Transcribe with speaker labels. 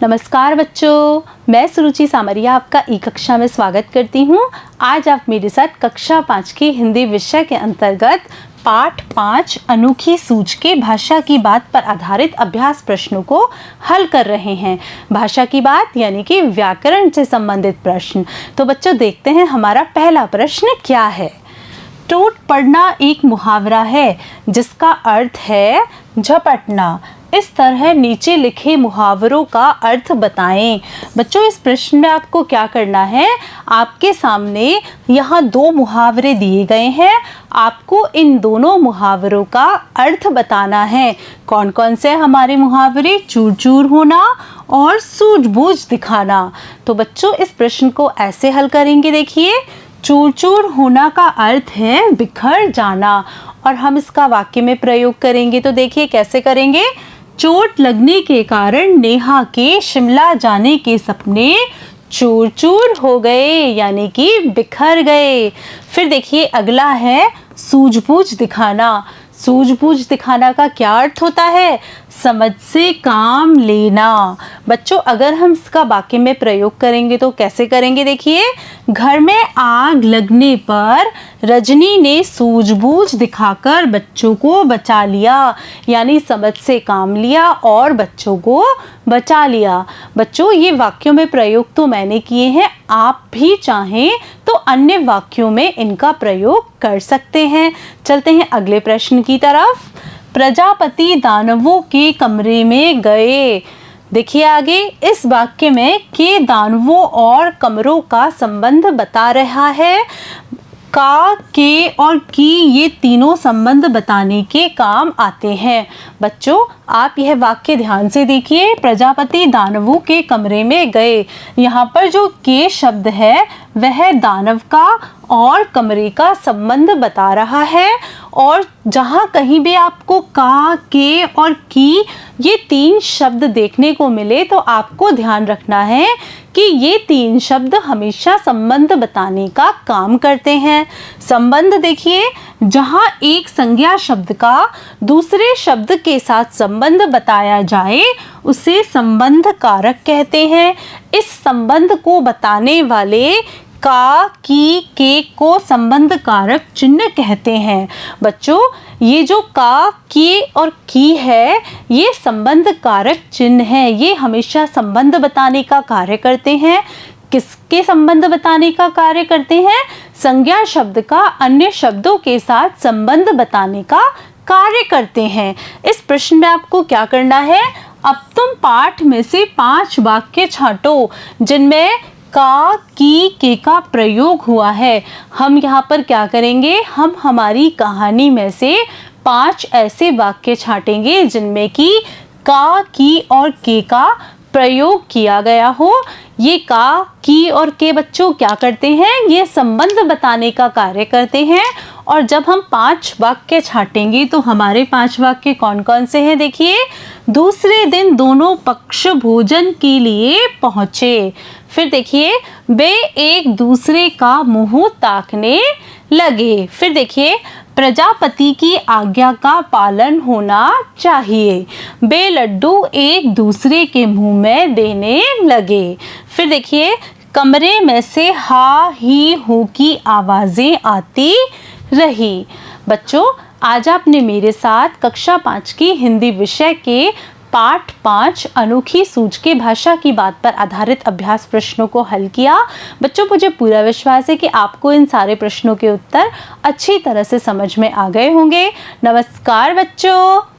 Speaker 1: नमस्कार बच्चों, मैं सुरुचि सामरिया आपका ई कक्षा में स्वागत करती हूँ। आज आप मेरे साथ कक्षा 5 की हिंदी विषय के अंतर्गत पाठ 5 अनोखी सूझ के भाषा की बात पर आधारित अभ्यास प्रश्नों को हल कर रहे हैं। भाषा की बात यानी कि व्याकरण से संबंधित प्रश्न। तो बच्चों देखते हैं हमारा पहला प्रश्न क्या है। टूट पड़ना एक मुहावरा है जिसका अर्थ है झपटना। इस तरह नीचे लिखे मुहावरों का अर्थ बताएं। बच्चों इस प्रश्न में आपको क्या करना है, आपके सामने यहाँ दो मुहावरे दिए गए हैं। आपको इन दोनों मुहावरों का अर्थ बताना है। कौन कौन से हमारे मुहावरे? चूर चूर होना और सूझबूझ दिखाना। तो बच्चों इस प्रश्न को ऐसे हल करेंगे। देखिए, चूर चूर होना का अर्थ है बिखर जाना और हम इसका वाक्य में प्रयोग करेंगे। तो देखिए कैसे करेंगे। चोट लगने के कारण नेहा के शिमला जाने के सपने चूर चूर हो गए यानी कि बिखर गए। फिर देखिए अगला है सूझबूझ दिखाना। सूझबूझ दिखाना का क्या अर्थ होता है? समझ से काम लेना। बच्चों अगर हम इसका वाक्य में प्रयोग करेंगे तो कैसे करेंगे? देखिए, घर में आग लगने पर रजनी ने सूझबूझ दिखाकर बच्चों को बचा लिया यानी समझ से काम लिया और बच्चों को बचा लिया। बच्चों ये वाक्यों में प्रयोग तो मैंने किए हैं, आप भी चाहें तो अन्य वाक्यों में इनका प्रयोग कर सकते हैं। चलते हैं अगले प्रश्न की तरफ। प्रजापति दानवों के कमरे में गए। देखिए आगे इस वाक्य में के दानवों और कमरों का संबंध बता रहा है। का, के और की ये तीनों संबंध बताने के काम आते हैं। बच्चों आप यह वाक्य ध्यान से देखिए। प्रजापति दानवों के कमरे में गए, यहाँ पर जो के शब्द है वह दानव का और कमरे का संबंध बता रहा है। और जहाँ कहीं भी आपको का, के और की ये तीन शब्द देखने को मिले तो आपको ध्यान रखना है कि ये तीन शब्द हमेशा संबंध बताने का काम करते हैं। संबंध देखिए, जहाँ एक संज्ञा शब्द का दूसरे शब्द के साथ संबंध बताया जाए उसे संबंध कारक कहते हैं। इस संबंध को बताने वाले का, की, के को संबंध कारक चिन्ह कहते हैं। बच्चों ये जो का, के और की है ये संबंध कारक चिन्ह है। ये हमेशा संबंध बताने का कार्य करते हैं। किसके संबंध बताने का कार्य करते हैं? संज्ञा शब्द का अन्य शब्दों के साथ संबंध बताने का कार्य करते हैं। इस प्रश्न में आपको क्या करना है, अब तुम पाठ में से 5 वाक्य छांटो जिनमें का, की, के का प्रयोग हुआ है। हम यहाँ पर क्या करेंगे, हम हमारी कहानी में से 5 ऐसे वाक्य छांटेंगे जिनमें कि का, की और के का प्रयोग किया गया हो। ये का, की और के बच्चों क्या करते हैं? ये संबंध बताने का कार्य करते हैं। और जब हम 5 वाक्य छांटेंगे तो हमारे 5 वाक्य कौन कौन से हैं? देखिए, दूसरे दिन दोनों पक्ष भोजन के लिए पहुँचे। फिर देखिए, वे एक दूसरे का मुंह ताकने लगे। फिर देखिए, प्रजापति की आज्ञा का पालन होना चाहिए। वे लड्डू एक दूसरे के मुंह में देने लगे। फिर देखिए, कमरे में से हा, ही, हू की आवाज़ें आती रही। बच्चों आज आपने मेरे साथ कक्षा 5 की हिंदी विषय के पाठ 5 अनोखी सूझ के भाषा की बात पर आधारित अभ्यास प्रश्नों को हल किया। बच्चों मुझे पूरा विश्वास है कि आपको इन सारे प्रश्नों के उत्तर अच्छी तरह से समझ में आ गए होंगे। नमस्कार बच्चों।